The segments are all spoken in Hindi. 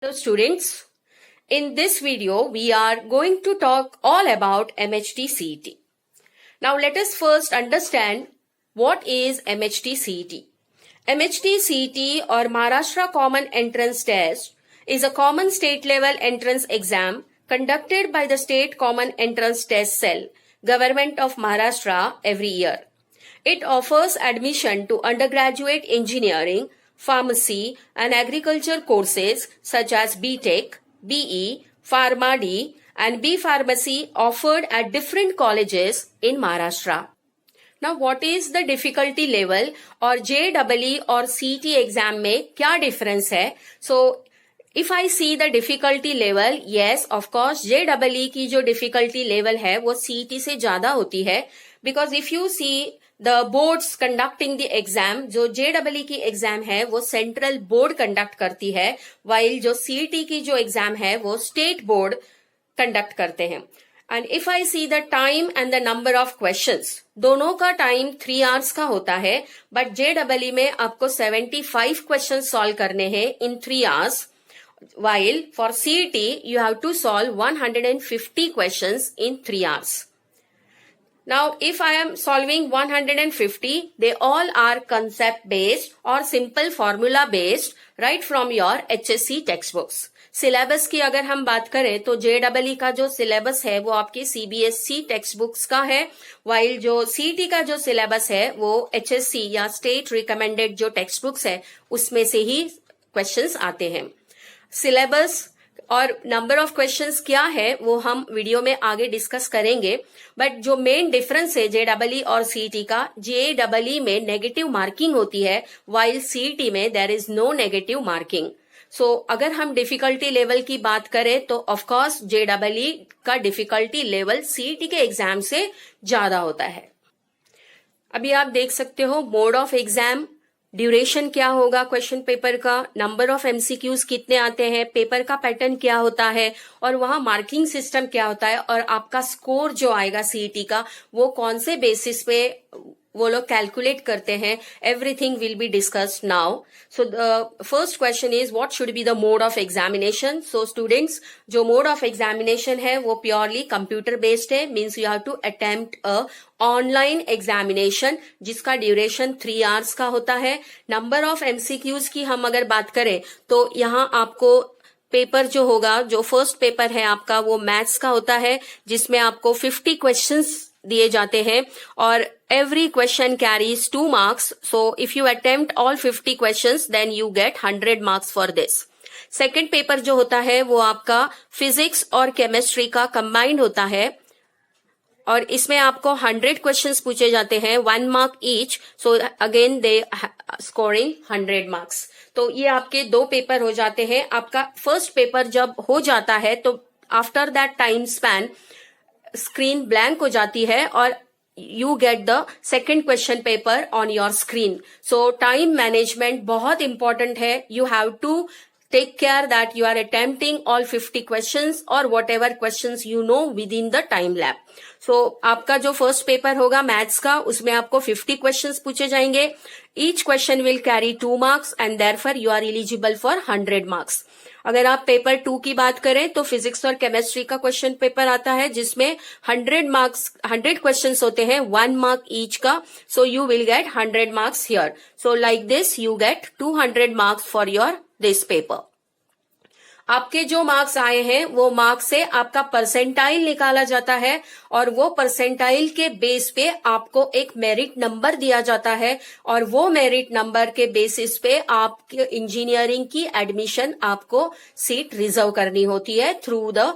Hello students, in this video we are going to talk all about MHT CET. Now let us first understand what is MHT CET. MHT CET or Maharashtra Common Entrance Test is a common state level entrance exam conducted by the State Common Entrance Test Cell, Government of Maharashtra every year. It offers admission to undergraduate engineering, pharmacy and agriculture courses such as B.Tech, BE, Pharma D and B Pharmacy offered at different colleges in Maharashtra. Now what is the difficulty level और JEE और CET exam में क्या difference है? So if I see the difficulty level, yes of course JEE की जो difficulty level है वो CET से ज्यादा होती है, because if you see the boards conducting the exam, जो JEE की एग्जाम है वो सेंट्रल बोर्ड कंडक्ट करती है, while जो CET की जो एग्जाम है वो स्टेट बोर्ड कंडक्ट करते हैं. And if I see the time and the number of questions, दोनों का टाइम 3 आवर्स का होता है, बट JEE में आपको 75 क्वेश्चन सॉल्व करने हैं इन 3 hours, while for CET you have to solve 150 questions in 3 hours. Now, if I am solving 150, they all are concept based or simple formula based right from your HSC textbooks. Syllabus की अगर हम बात करें तो JEE का जो सिलेबस है वो आपकी CBSE टेक्स्ट बुक्स का है, while जो CET का जो सिलेबस है वो HSC या स्टेट रिकमेंडेड जो टेक्स्ट बुक्स है उसमें से ही क्वेश्चंस आते हैं. सिलेबस और नंबर ऑफ क्वेश्चंस क्या है वो हम वीडियो में आगे डिस्कस करेंगे, बट जो मेन डिफरेंस है JEE और CET का, JEE में नेगेटिव मार्किंग होती है while CET में there is no negative marking. So अगर हम डिफिकल्टी लेवल की बात करें तो ऑफ कोर्स JEE का डिफिकल्टी लेवल CET के एग्जाम से ज्यादा होता है. अभी आप देख सकते हो मोड ऑफ एग्जाम, ड्यूरेशन क्या होगा क्वेश्चन पेपर का, नंबर ऑफ MCQs कितने आते हैं, पेपर का पैटर्न क्या होता है और वहां मार्किंग सिस्टम क्या होता है, और आपका स्कोर जो आएगा CET का वो कौन से बेसिस पे वो लोग कैलकुलेट करते हैं. Everything will be discussed now. So the first question is what should be the mode of examination. So students, जो मोड ऑफ एग्जामिनेशन है वो प्योरली कंप्यूटर बेस्ड है, means you have to attempt a online examination जिसका ड्यूरेशन 3 आवर्स का होता है. नंबर ऑफ MCQs की हम अगर बात करें तो यहाँ आपको पेपर जो होगा, जो फर्स्ट पेपर है आपका वो मैथ्स का होता है जिसमें आपको 50 क्वेश्चंस दिए जाते हैं और every question carries 2 marks. So if you attempt all 50 questions then you get 100 marks for this. Second paper जो होता है वो आपका फिजिक्स और केमिस्ट्री का कंबाइंड होता है और इसमें आपको 100 क्वेश्चंस पूछे जाते हैं, 1 mark each. So again they scoring 100 marks. तो ये आपके 2 पेपर हो जाते हैं. आपका फर्स्ट पेपर जब हो जाता है तो after that time span screen blank हो जाती है और you get the second question paper on your screen. So time management बहुत important है. You have to take care that you are attempting all 50 questions or whatever questions you know within the time lab. So आपका जो फर्स्ट पेपर होगा मैथ्स का उसमें आपको 50 क्वेश्चंस पूछे जाएंगे. Each question will carry 2 marks and therefore you are eligible for 100 marks. अगर आप पेपर 2 की बात करें तो फिजिक्स और केमिस्ट्री का क्वेश्चन पेपर आता है जिसमें 100 क्वेश्चंस होते हैं, 1 mark ईच का. So you will get 100 marks here. So like this you get 200 marks for your this paper. आपके जो मार्क्स आए हैं वो मार्क्स से आपका परसेंटाइल निकाला जाता है और वो परसेंटाइल के बेस पे आपको एक मेरिट नंबर दिया जाता है और वो मेरिट नंबर के बेसिस पे आपके इंजीनियरिंग की एडमिशन आपको सीट रिजर्व करनी होती है through the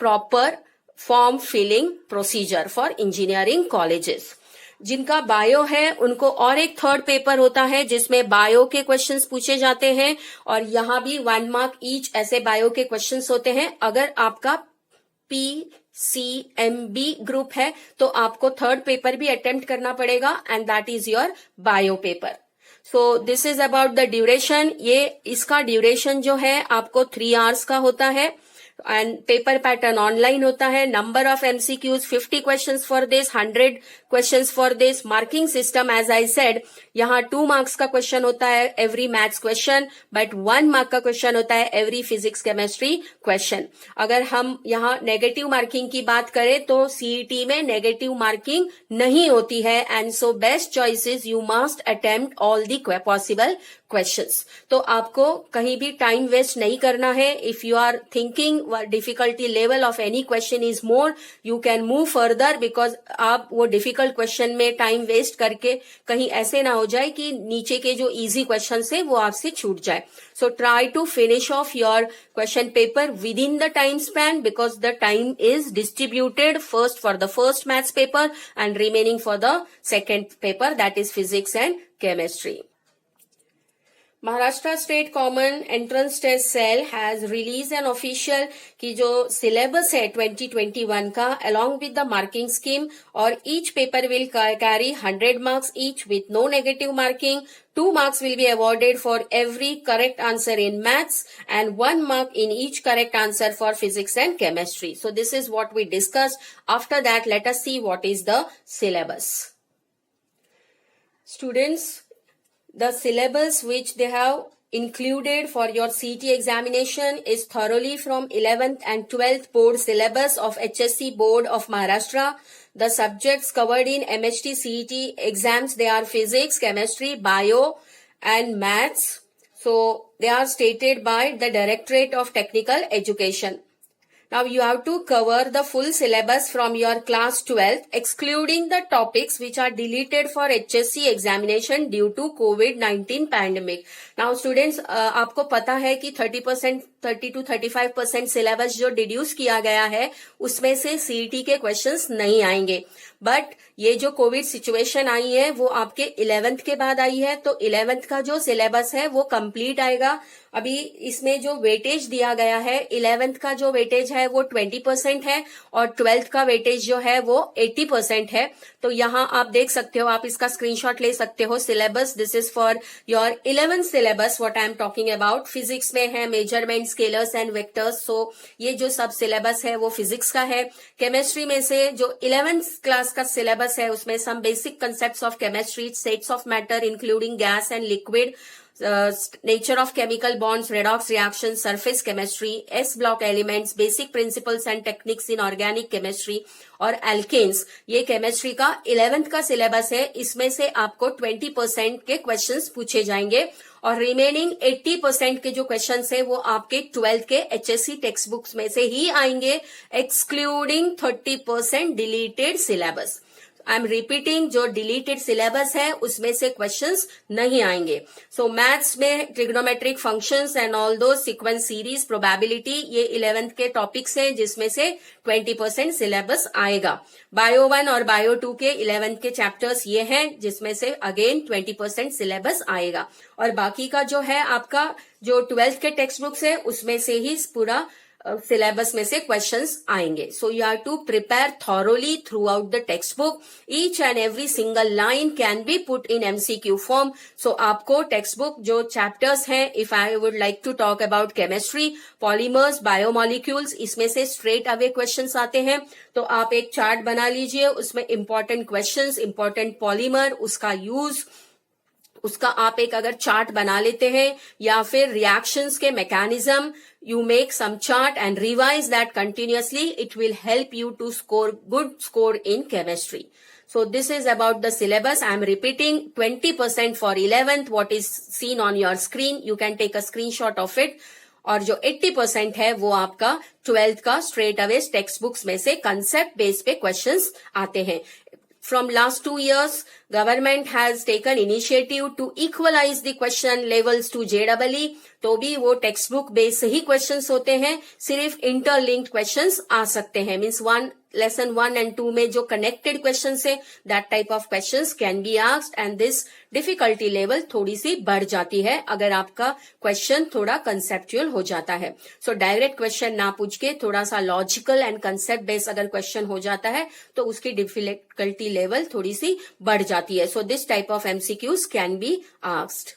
proper form filling procedure for engineering colleges. जिनका बायो है उनको और एक थर्ड पेपर होता है जिसमें बायो के क्वेश्चंस पूछे जाते हैं और यहाँ भी 1 mark ईच ऐसे बायो के क्वेश्चंस होते हैं. अगर आपका PCMB ग्रुप है तो आपको थर्ड पेपर भी अटेम्प्ट करना पड़ेगा and that is your bio paper. So this is about the duration. ये इसका ड्यूरेशन जो है आपको 3 आवर्स का होता है. एंड पेपर पैटर्न ऑनलाइन होता है. Number of MCQs 50 questions for this, 100 questions for this. Marking system as I said, यहाँ 2 मार्क्स का क्वेश्चन होता है every maths question, but 1 mark का क्वेश्चन होता है एवरी फिजिक्स केमिस्ट्री क्वेश्चन. अगर हम यहाँ नेगेटिव मार्किंग की बात करें तो सीईटी में नेगेटिव मार्किंग नहीं होती है. And so best choice is you must attempt all the possible questions. तो आपको कहीं भी टाइम वेस्ट नहीं करना है. If you are thinking difficulty level of any question is more, you can move further, because आप वो डिफिकल्ट क्वेश्चन में टाइम वेस्ट करके कहीं ऐसे ना हो जाए कि नीचे के जो इजी क्वेश्चन है वो आपसे छूट जाए. So try to finish off your question paper within the time span, because the time is distributed first for the first maths paper and remaining for the second paper, that is physics and chemistry. Maharashtra state common entrance test cell has release an official की जो सिलेबस है 2021 का along with the marking scheme, और each paper will carry 100 marks each with no negative marking. 2 marks will be awarded for every correct answer in maths and 1 mark in each correct answer for physics and chemistry. So this is what we discussed. After that, let us see what is the syllabus. Students, the syllabus which they have included for your CET examination is thoroughly from 11th and 12th board syllabus of HSC Board of Maharashtra. The subjects covered in MHT CET exams, they are physics, chemistry, bio and maths. So they are stated by the Directorate of Technical Education. Now you have to cover the full syllabus from your class 12th, excluding the topics which are deleted for HSC examination due to COVID-19 pandemic. Now students, आपको पता है कि 30 to 35% सिलेबस जो डिड्यूस किया गया है उसमें से सीईटी के क्वेश्चंस नहीं आएंगे. बट ये जो कोविड सिचुएशन आई है वो आपके 11th के बाद आई है, तो 11th का जो सिलेबस है वो कंप्लीट आएगा. अभी इसमें जो वेटेज दिया गया है, 11th का जो वेटेज है वो 20% है और 12th का वेटेज जो है वो 80% है. तो यहाँ आप देख सकते हो, आप इसका स्क्रीनशॉट ले सकते हो. Syllabus, this is for your 11th syllabus what I am talking about. Physics में है मेजरमेंट, स्केलर्स एंड वेक्टर्स, सो ये जो सब सिलेबस है वो फिजिक्स का है. केमिस्ट्री में से जो 11th क्लास का सिलेबस है उसमें some basic concepts of chemistry, states of matter including gas and liquid, nature of chemical bonds, redox reactions, surface chemistry, S block elements, basic principles and techniques in organic chemistry और alkanes. ये केमिस्ट्री का 11th का सिलेबस है. इसमें से आपको 20% के क्वेश्चंस पूछे जाएंगे और रिमेनिंग 80% के जो क्वेश्चंस है वो आपके 12th के HSC टेक्स्ट बुक्स में से ही आएंगे, excluding 30% deleted syllabus. I am repeating, जो डिलीटेड सिलेबस है उसमें से क्वेश्चंस नहीं आएंगे. सो मैथ्स में ट्रिग्नोमेट्रिक फंक्शंस एंड ऑल दो, सीक्वेंस सीरीज, प्रोबेबिलिटी, ये 11th के टॉपिक्स हैं जिसमें से 20% सिलेबस आएगा. बायो 1 और बायो 2 के 11th के चैप्टर्स ये हैं जिसमें से अगेन 20% सिलेबस आएगा. और बाकी का जो है आपका जो 12th के टेक्स्ट बुक्स है उसमें से ही पूरा सिलेबस में से क्वेश्चंस आएंगे. So you have to prepare thoroughly throughout the text book. Each and every single line can be put in MCQ form. So आपको टेक्स्ट बुक जो चैप्टर्स हैं, if I would like to talk about chemistry, polymers, biomolecules, इसमें से स्ट्रेट अवे क्वेश्चंस आते हैं. तो आप एक चार्ट बना लीजिए, उसमें इंपॉर्टेंट क्वेश्चंस, इंपॉर्टेंट पॉलीमर, उसका यूज, उसका आप एक अगर चार्ट बना लेते हैं, या फिर रिएक्शंस के mechanism, you make some chart and revise that continuously. It will help you to score good score in chemistry. So this is about the syllabus. I am repeating, 20% for 11th, what is seen on your screen. You can take a screenshot of it. और जो 80% है वो आपका 12th का straight away टेक्स्ट बुक्स में से concept base पे questions आते हैं. From last 2 years, government has taken initiative to equalize the question levels to JEE. तो भी वो टेक्स्ट बुक बेस से ही क्वेश्चंस होते हैं, सिर्फ इंटरलिंक्ड क्वेश्चंस आ सकते हैं. मींस लेसन 1 and 2 में जो कनेक्टेड क्वेश्चंस है, that type of questions can be asked and this difficulty level थोड़ी सी बढ़ जाती है अगर आपका क्वेश्चन थोड़ा कंसेप्चुअल हो जाता है. सो डायरेक्ट क्वेश्चन ना पूछ के थोड़ा सा लॉजिकल एंड कंसेप्ट बेस्ड अगर क्वेश्चन हो जाता है तो उसकी डिफिकल्टी लेवल थोड़ी सी बढ़ जाती है. So this type of MCQs can be asked.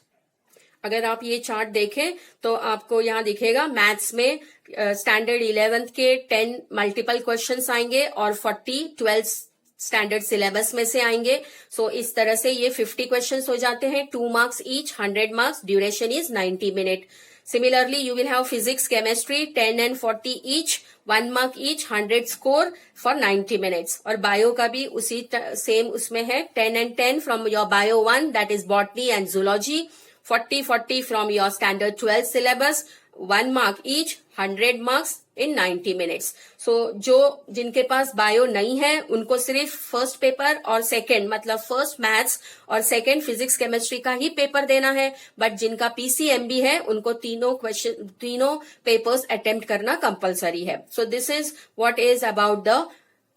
अगर आप ये चार्ट देखें तो आपको यहाँ दिखेगा मैथ्स में स्टैंडर्ड 11th के 10 मल्टीपल क्वेश्चंस आएंगे और 40 12 स्टैंडर्ड सिलेबस में से आएंगे. सो इस तरह से ये 50 क्वेश्चंस हो जाते हैं. 2 marks each, 100 marks. Duration is 90 minute. Similarly, you will have physics, chemistry, 10 and 40 each, 1 mark each, 100 score for 90 minutes. और bio का भी उसी सेम उसमें है, 10 and 10 from your bio 1, that is botany and zoology, 40 from your standard 12 syllabus, 1 mark each, 100 marks in 90 minutes. So जो जिनके पास बायो नहीं है उनको सिर्फ फर्स्ट पेपर और सेकंड मतलब फर्स्ट मैथ्स और सेकंड फिजिक्स केमिस्ट्री का ही पेपर देना है. बट जिनका पीसीएमबी है उनको तीनों पेपर्स अटेम्प्ट करना कंपलसरी है. सो this is what is about the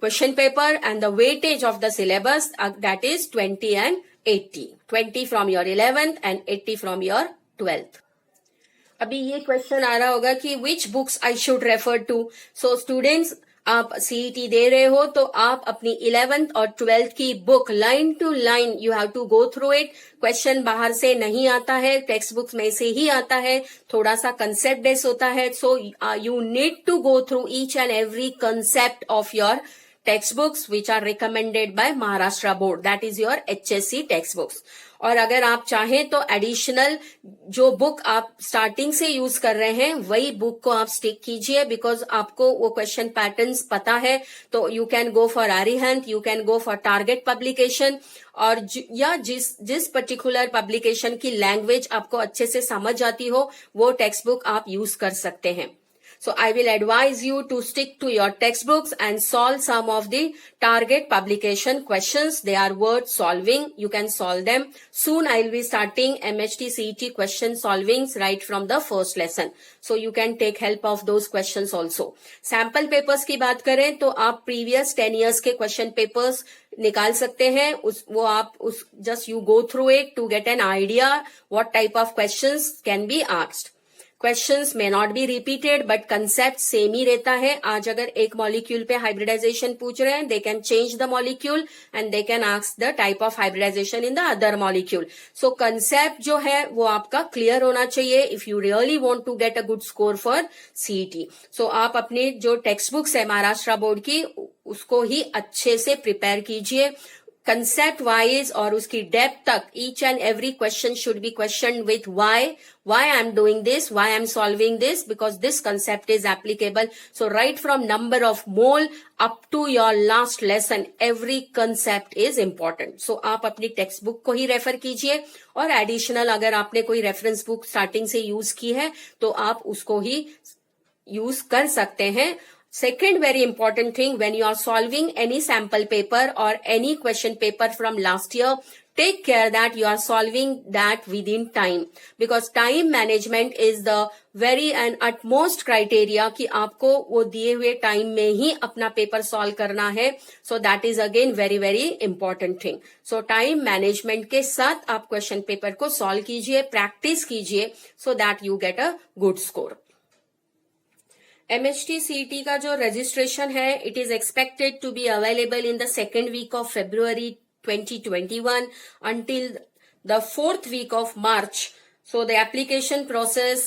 question paper and the weightage of the syllabus, that is 20 and 80. 20 from your 11th and 80 from your 12th. अभी ये क्वेश्चन आ रहा होगा कि which books I should refer to. So students, आप सीईटी दे रहे हो तो आप अपनी 11th और 12th की book line to line you have to go through it. Question बाहर से नहीं आता है, टेक्स्ट बुक्स में से ही आता है, थोड़ा सा कंसेप्ट बेस होता है. So you need to go through each and every concept of your textbooks which are recommended by Maharashtra board, that is your HSC textbooks. और अगर आप चाहें तो एडिशनल जो बुक आप स्टार्टिंग से यूज कर रहे हैं वही बुक को आप स्टिक कीजिए, बिकॉज आपको वो क्वेश्चन पैटर्न्स पता है. तो you can go for Arihant, you can go for target publication, और या जिस पर्टिकुलर पब्लिकेशन की लैंग्वेज आपको अच्छे से समझ आती हो वो टेक्स्ट बुक आप यूज कर सकते हैं. So I will advise you to stick to your textbooks and solve some of the target publication questions. They are worth solving. You can solve them. Soon I will be starting MHT CET question solvings right from the first lesson. So you can take help of those questions also. Sample papers की बात करें तो आप previous 10 years के question papers निकाल सकते हैं. just you go through it to get an idea what type of questions can be asked. Questions may not be repeated but concept same ही रहता है. आज अगर एक मॉलिक्यूल पे हाइब्रिडाइजेशन पूछ रहे हैं, they can change the molecule and they can ask the type of hybridization in the other molecule. So concept जो है वो आपका क्लियर होना चाहिए if you really want to get a good score for CET. So आप अपने जो टेक्स्ट बुक्स है महाराष्ट्र बोर्ड की उसको ही अच्छे से प्रिपेयर कीजिए कंसेप्ट वाइज, और उसकी डेप्थ तक. Each and every question should be question with why I am doing this, why I am solving this, because this concept is applicable. So right from number of mole up to your last lesson every concept is important. So आप अपनी टेक्स्ट बुक को ही रेफर कीजिए, और एडिशनल अगर आपने कोई रेफरेंस बुक स्टार्टिंग से यूज की है तो आप उसको ही यूज कर सकते हैं. Second very important thing, when you are solving any sample paper or any question paper from last year, take care that you are solving that within time, because time management is the very and utmost criteria कि आपको वो दिए हुए टाइम में ही अपना पेपर सॉल्व करना है. So that is again very very important thing. So time management के साथ आप क्वेश्चन पेपर को सॉल्व कीजिए, प्रैक्टिस कीजिए, so that you get a good score. MHT CET का जो रजिस्ट्रेशन है, it is expected to be available in the second week of February 2021 until the 4th week of March. So the application process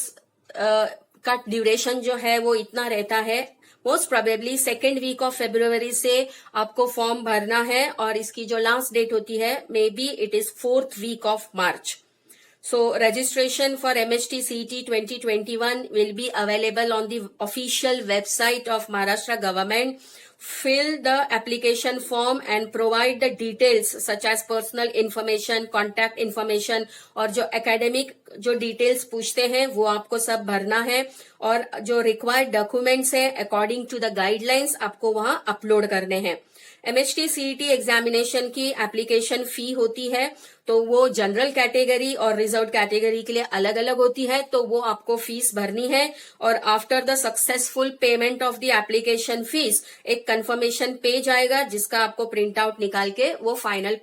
का ड्यूरेशन जो है वो इतना रहता है. Most probably second week of February से आपको फॉर्म भरना है, और इसकी जो लास्ट डेट होती है may be it is 4th week of March. So registration for MHT CET 2021 will be available on the official website of Maharashtra government. Fill the application form and provide the details such as personal information, contact information, और जो academic जो डिटेल्स पूछते हैं वो आपको सब भरना है, और जो रिक्वायर्ड डॉक्यूमेंट्स है अकॉर्डिंग टू द गाइडलाइंस आपको वहां अपलोड करने हैं. MHT CET एग्जामिनेशन की एप्लीकेशन फी होती है, तो वो जनरल कैटेगरी और रिजर्व कैटेगरी के लिए अलग अलग होती है, तो वो आपको फीस भरनी है. और after the successful payment of the application fees एक कंफर्मेशन पेज आएगा जिसका आपको प्रिंट आउट निकाल के वो फाइनल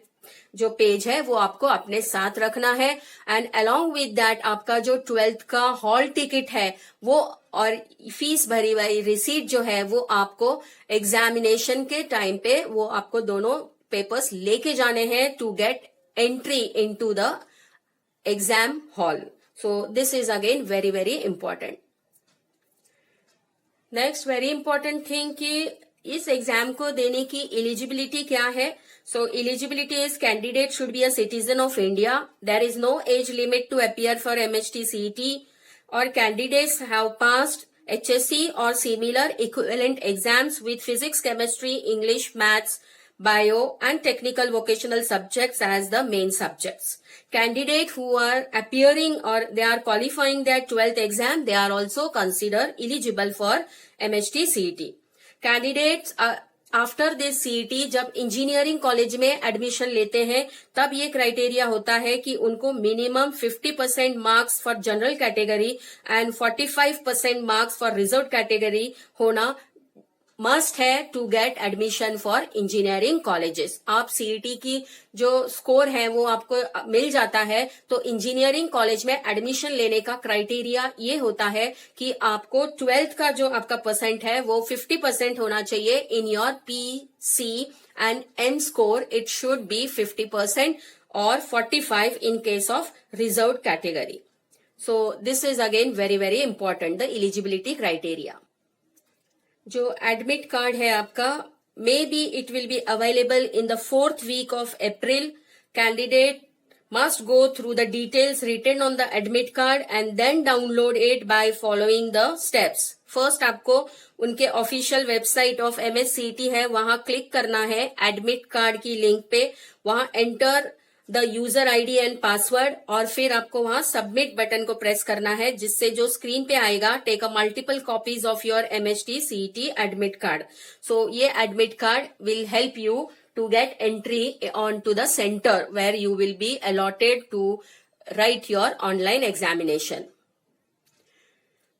जो पेज है वो आपको अपने साथ रखना है. एंड अलोंग विद दैट आपका जो 12th का हॉल टिकट है वो और फीस भरी हुई रिसीट जो है वो आपको एग्जामिनेशन के टाइम पे वो आपको दोनों पेपर्स लेके जाने हैं to get entry into the exam hall. So this is again very very important. Next very important thing कि इस एग्जाम को देने की एलिजिबिलिटी क्या है. So eligibility is candidate should be a citizen of India. There is no age limit to appear for MHT CET और candidates have passed HSC or similar equivalent exams with physics, chemistry, English, maths, bio and technical vocational subjects as the main subjects. Candidates who are appearing or they are qualifying their 12th exam, they are also considered eligible for MHT CET. Candidates after this CET जब इंजीनियरिंग कॉलेज में एडमिशन लेते हैं तब ये क्राइटेरिया होता है कि उनको minimum 50% marks for general category and 45% marks for reserve category होना मस्ट है to get admission for engineering colleges. आप CET की जो स्कोर है वो आपको मिल जाता है तो इंजीनियरिंग कॉलेज में एडमिशन लेने का क्राइटेरिया ये होता है कि आपको 12th का जो आपका परसेंट है वो 50% होना चाहिए in your PC and M score. It should be 50% और 45 in case of reserve category. So this is again very very important the eligibility criteria. जो एडमिट कार्ड है आपका may be it will be available in the 4th week of April. Candidate must go through the details written on the admit card and then download it by following the steps. First आपको उनके ऑफिशियल वेबसाइट ऑफ MHCET है वहां क्लिक करना है एडमिट कार्ड की लिंक पे. वहां enter the user ID and password और फिर आपको वहां सबमिट बटन को प्रेस करना है जिससे जो स्क्रीन पे आएगा take a multiple copies of your MHT CET admit card. So ये admit card will help you to get entry on to the center where you will be allotted to write your online examination.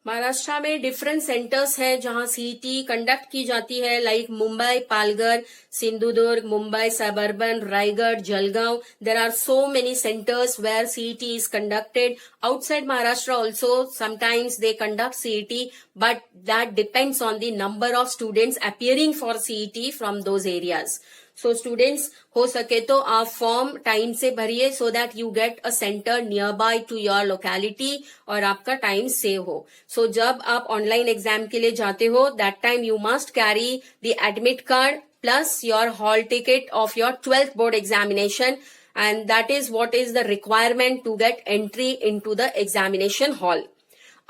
Maharashtra में डिफरेंट सेंटर्स हैं जहां CET कंडक्ट की जाती है like Mumbai, Palghar, Sindhudurg, Mumbai suburban, Raigad, Jalgaon. There are so many centres where CET is conducted. Outside Maharashtra also sometimes they conduct CET, but that depends on the number of students appearing for CET from those areas. So students हो सके तो आप फॉर्म टाइम से भरिए so that you get a centre near by two your locality और आपका टाइम सेव हो. सो जब आप ऑनलाइन एग्जाम के लिए जाते हो that time you must carry the admit card plus your hall ticket of your 12th board examination and that is what is the requirement to get entry into the examination hall.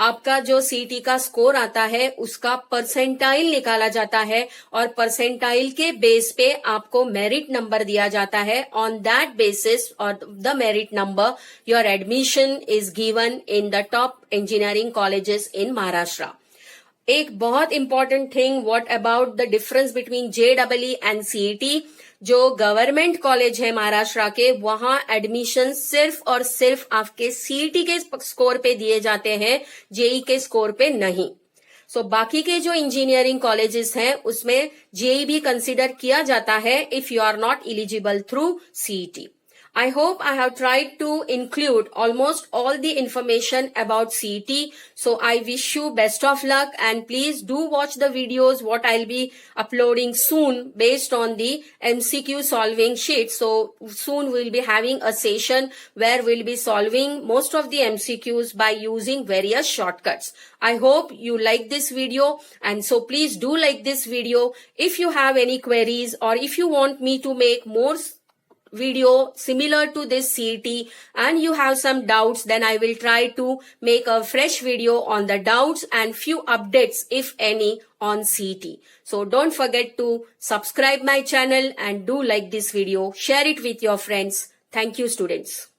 आपका जो CET का स्कोर आता है उसका परसेंटाइल निकाला जाता है और परसेंटाइल के बेस पे आपको मेरिट नंबर दिया जाता है. ऑन दैट बेसिस और the merit number your admission is given in the top engineering colleges in Maharashtra. एक बहुत important thing what about the difference between JEE and CET. जो गवर्नमेंट कॉलेज है महाराष्ट्र के वहां एडमिशन सिर्फ और सिर्फ आपके CET के स्कोर पे दिए जाते हैं, JEE के स्कोर पे नहीं. सो बाकी के जो इंजीनियरिंग कॉलेजेस हैं उसमें JEE भी कंसिडर किया जाता है if you are not eligible through CET. I hope I have tried to include almost all the information about CET. So I wish you best of luck and please do watch the videos what I'll be uploading soon based on the MCQ solving sheet. So soon we'll be having a session where we'll be solving most of the MCQs by using various shortcuts. I hope you like this video and so please do like this video. If you have any queries or if you want me to make more video similar to this CET and you have some doubts, then I will try to make a fresh video on the doubts and few updates if any on CET. So don't forget to subscribe my channel and do like this video. Share it with your friends. Thank you students.